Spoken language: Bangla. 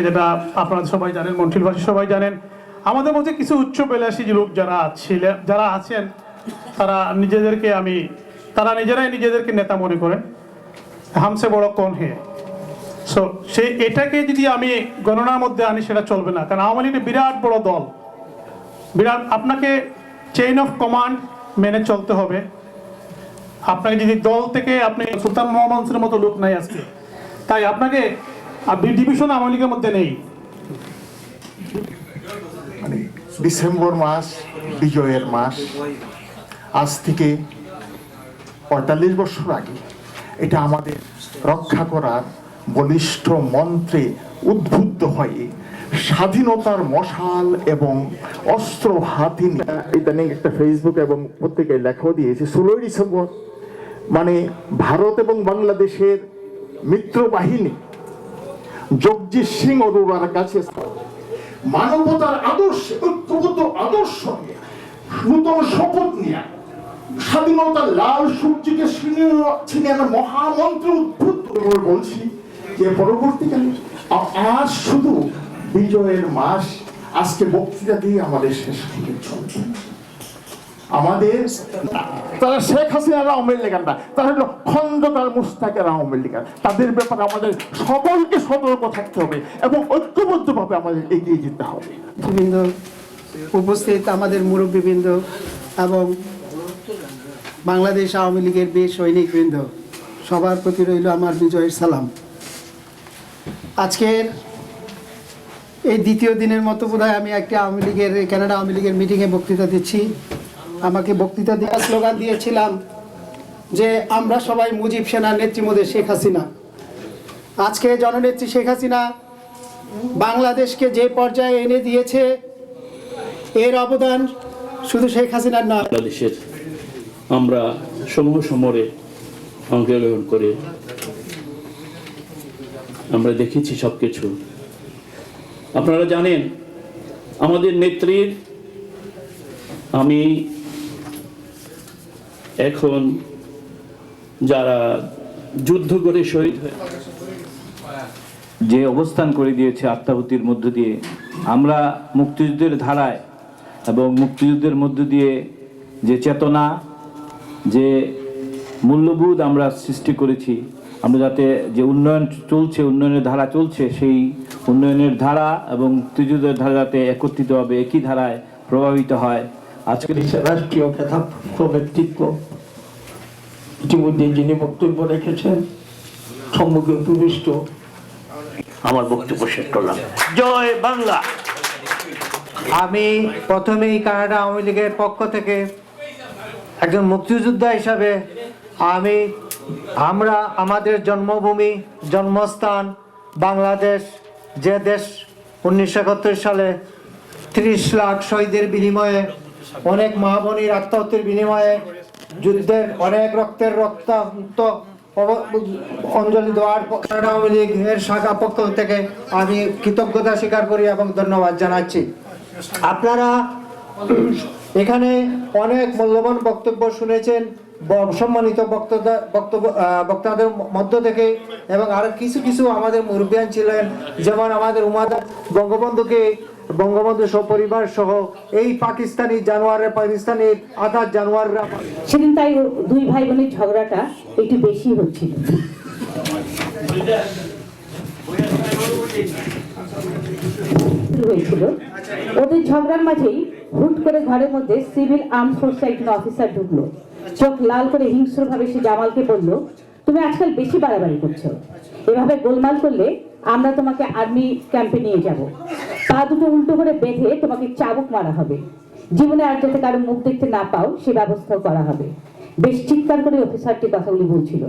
যেটা আপনারা সবাই জানেন, মন্ট্রিলবাসী সবাই জানেন, আমাদের মধ্যে কিছু উচ্চ বিলাসী লোক যারা আছেন তারা নিজেরাই নিজেদেরকে নেতা মনে করেন। হামসে বড় কোন হে। সো এটাকে যদি আমি গণনার মধ্যে আনি সেটা চলবে না, কারণ আওয়ামী লীগ বিরাট বড় দল, আপনাকে চেইন অফ কমান্ড মেনে চলতে হবে। আপনাকে যদি দল থেকে আপনি সুলতান মোহাম্মদের মতো লোক নাই আজকে, তাই আপনাকে ডিভিশন আওয়ামী লীগের মধ্যে নেই। মানে ডিসেম্বর মাস বিজয়ের মাস, আজ থেকে ৪৫ বছর আগে এটা আমাদের রক্ষা করার বলিষ্ঠ মন্ত্রে উদ্বুদ্ধ হয়ে স্বাধীনতার মশাল এবং অস্ত্র হাতে নিয়ে ইদানিং একটা ফেসবুক এবং পত্রিকায় লেখাও দিয়েছে ১৬ ডিসেম্বর মানে ভারত এবং বাংলাদেশের মিত্র বাহিনী জগজিৎ সিং অরোরার কাছে মানবতার আদর্শে ঐক্যবদ্ধ আদর্শ নিয়ে নূতন শপথ নিয়ে স্বাধীনতার লাল সূর্যকে ছিলেন মহামন্ত্র উদ্বুদ্ধ বলছি যে পরবর্তীকালে আজ শুধু বিজয়ের মাস, আজকে বক্তৃতা দিয়ে আমাদের শেষ হতে চলছে। আমাদের তারা শেখ হাসিনার আওয়ামী লীগের না, তারা হলো খন্দকার মুস্তাকের আওয়ামী লীগের। তাদের ব্যাপারে আমাদের সকলকে সতর্ক থাকতে হবে এবং ঐক্যবদ্ধভাবে আমাদের এগিয়ে যেতে হবে। উপস্থিত আমাদের মুরব্বীবৃন্দ এবং বাংলাদেশ আওয়ামী লীগের বীর সৈনিকবৃন্দ, সবার প্রতি রইল আমার বিজয়ের সালাম। আজকের এই দ্বিতীয় দিনের মতো বোধহয় আমি একটা কানাডা আওয়ামী লীগের মিটিংয়ে বক্তৃতা দিচ্ছি। আমাকে বক্তৃতা দেওয়ার স্লোগান দিয়েছিলাম যে আমরা সবাই মুজিব সেনার নেত্রী শেখ হাসিনা। আজকে জননেত্রী শেখ হাসিনা বাংলাদেশকে যে পর্যায়ে এনে দিয়েছে, এর অবদান শুধু শেখ হাসিনার নয়, বাংলাদেশের আমরা সমূহ সমরে অংশগ্রহণ করে আমরা দেখেছি সবকিছু। আপনারা জানেন আমাদের নেত্রীর, আমি এখন যারা যুদ্ধ করে শহীদ হয়ে যে অবস্থান করে দিয়েছে আত্মাহুতির মধ্য দিয়ে, আমরা মুক্তিযুদ্ধের ধারায় এবং মুক্তিযুদ্ধের মধ্য দিয়ে যে চেতনা, যে মূল্যবোধ আমরা সৃষ্টি করেছি, আমরা যাতে যে উন্নয়ন চলছে, উন্নয়নের ধারা চলছে, সেই উন্নয়নের ধারা এবং মুক্তিযুদ্ধের ধারা যাতে একত্রিতভাবে একই ধারায় প্রভাবিত হয়। আজকে রাষ্ট্রীয় খেতাপ্রাপ্ত ব্যক্তিত্ব ইতিমধ্যে যিনি বক্তব্য রেখেছেন, সম্মুখে উপবিষ্ট, আমার বক্তব্য শেষ করলাম। জয় বাংলা। আমি প্রথমেই কানাডা আওয়ামী লীগের পক্ষ থেকে একজন মুক্তিযোদ্ধা হিসাবে আমরা আমাদের জন্মভূমি, জন্মস্থান বাংলাদেশ, যে দেশ 1971 সালে 30 লাখ শহীদের বিনিময়ে, অনেক মা বোনের আত্মাহুতির বিনিময়ে, যুদ্ধের অনেক রক্তাক্ত অঞ্জলি দেওয়ার কানাডা আওয়ামী লীগের শাখা পক্ষ থেকে আমি কৃতজ্ঞতা স্বীকার করি এবং ধন্যবাদ জানাচ্ছি। আপনারা এখানে অনেক মূল্যবান বক্তব্য শুনেছেন সম্মানিত বক্তাদের মধ্য থেকে, এবং আরো কিছু আমাদের মুরব্বিয়ান ছিলেন, যেমন আমাদের উমাদার বঙ্গবন্ধু সপরিবার সহ এই পাকিস্তানি আজাদ জানোয়াররা। সেদিন তাই দুই ভাই বোনের ঝগড়াটা একটু বেশি হচ্ছিল। হয়েছিল ওদের ঝগড়ার মাঝেই হুট করে ঘরের মধ্যে সিভিল আর্মড ফোর্সের একজন অফিসার ঢুকলো। চোখ লাল করে হিংস্রভাবে সে জামালকে বলল, তুমি আজকাল বেশি বাড়াবাড়ি করছো, এভাবে গোলমাল করলে আমরা তোমাকে আর্মি ক্যাম্পে নিয়ে যাব, পা দুটো উল্টো করে বেঁধে তোমাকে চাবুক মারা হবে, জীবনে আর যাতে কারো মুখ দেখতে না পাও সে ব্যবস্থাও করা হবে। বেশ চিৎকার করে অফিসারটি কথাগুলি বলছিল।